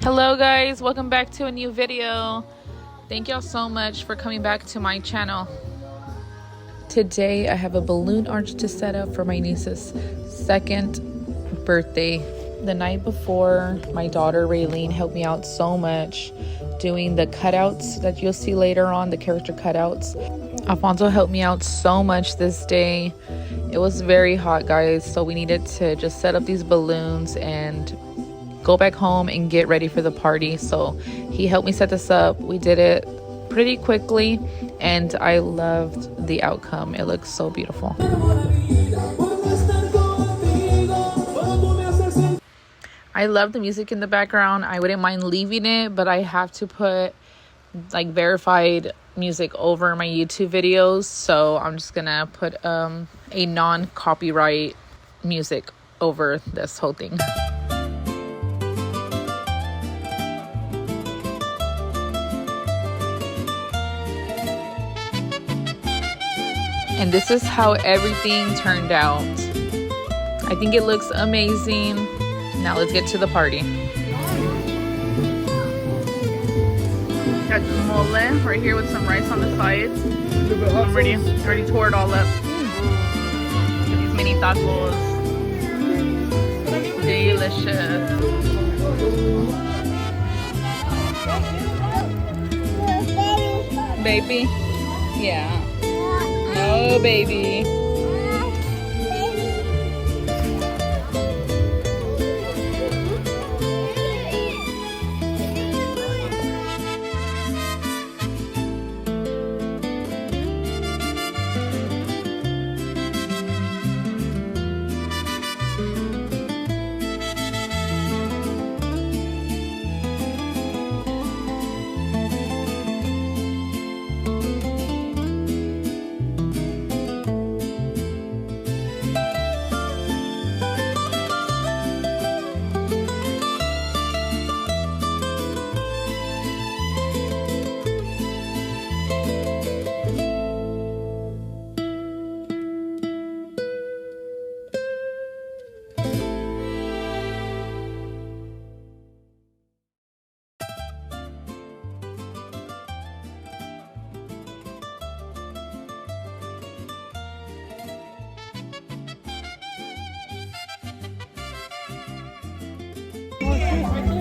Hello guys, welcome back to a new video. Thank y'all so much for coming back to my channel. Today I have a balloon arch to set up for my niece's second birthday. The night before, my daughter Raylene helped me out so much doing the cutouts that you'll see later on, the character cutouts. Alfonzo helped me out so much this day. It was very hot, guys, so we needed to just set up these balloons and go back home and get ready for the party. So he helped me set this up. We did it pretty quickly and I loved the outcome. It looks so beautiful. I love the music in the background. I wouldn't mind leaving it, but I have to put like verified music over my YouTube videos, so I'm just gonna put a non-copyright music over this whole thing. And this is how everything turned out. I think it looks amazing. Now let's get to the party. Got the mole right here with some rice on the sides. I'm already tore it all up. Get these mini tacos. Delicious. Baby? Yeah. No, baby.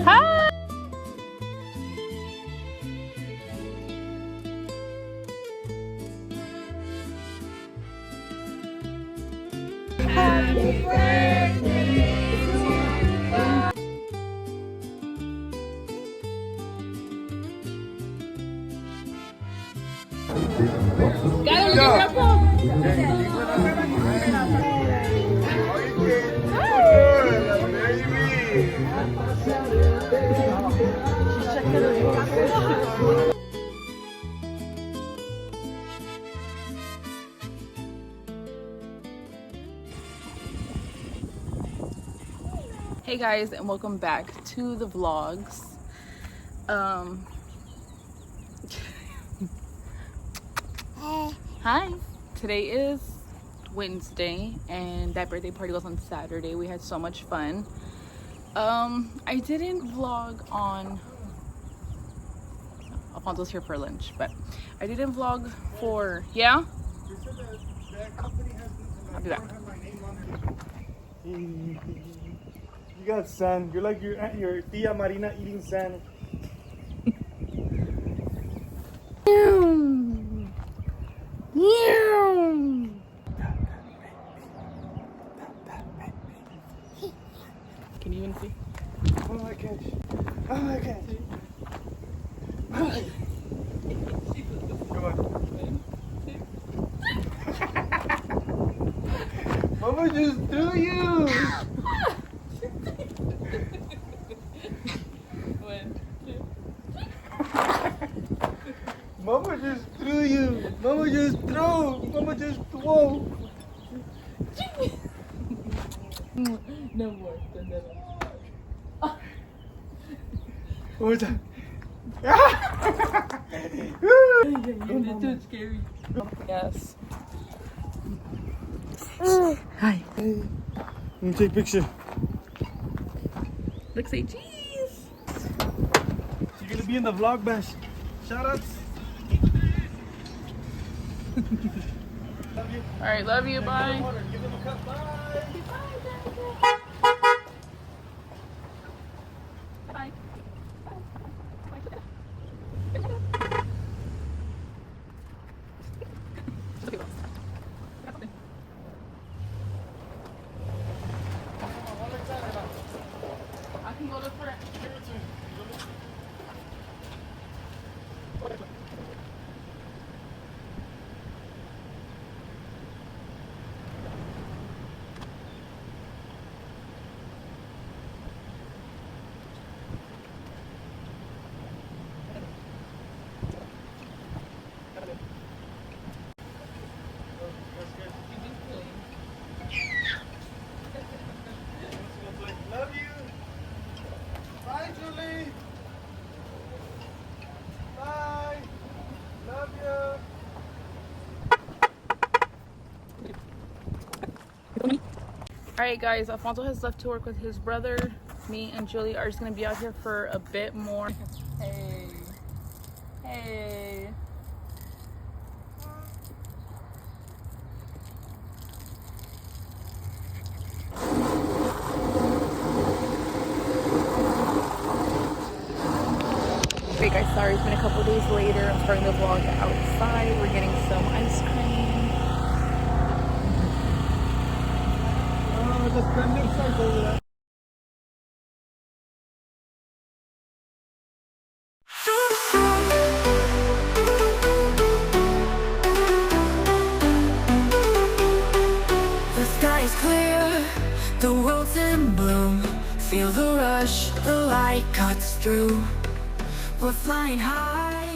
Hi. Happy birthday. Hey guys, and welcome back to the vlogs. Hi, today is Wednesday and that birthday party was on Saturday. We had so much fun. I didn't vlog on Alfonso's here for lunch, but I didn't vlog for I'll be back. You got sand. You're like your tia Marina eating sand. Can you even see? Oh my gosh. Oh my gosh. Come on. Mama just threw you. Mama just threw you. Mama just threw. Mama just threw. No more. One more time. It's too scary. Yes. Hi. Hey. Let me take a picture. Look, say cheese. be in the vlog bash. Shout outs. Love you. All right, love you. Bye. Give them a cup. Bye. Bye. I can go look for it. Love you. Bye, Julie. Bye. Love you. Alright guys, Alfonso has left to work with his brother. Me and Julie are just gonna be out here for a bit more. Hey. Hey. Okay guys, sorry, it's been a couple days later. I'm starting the vlog outside. We're getting some ice cream. Oh, the spending starts over there. The sky is clear, the world's in bloom. Feel the rush, the light cuts through. We're flying high.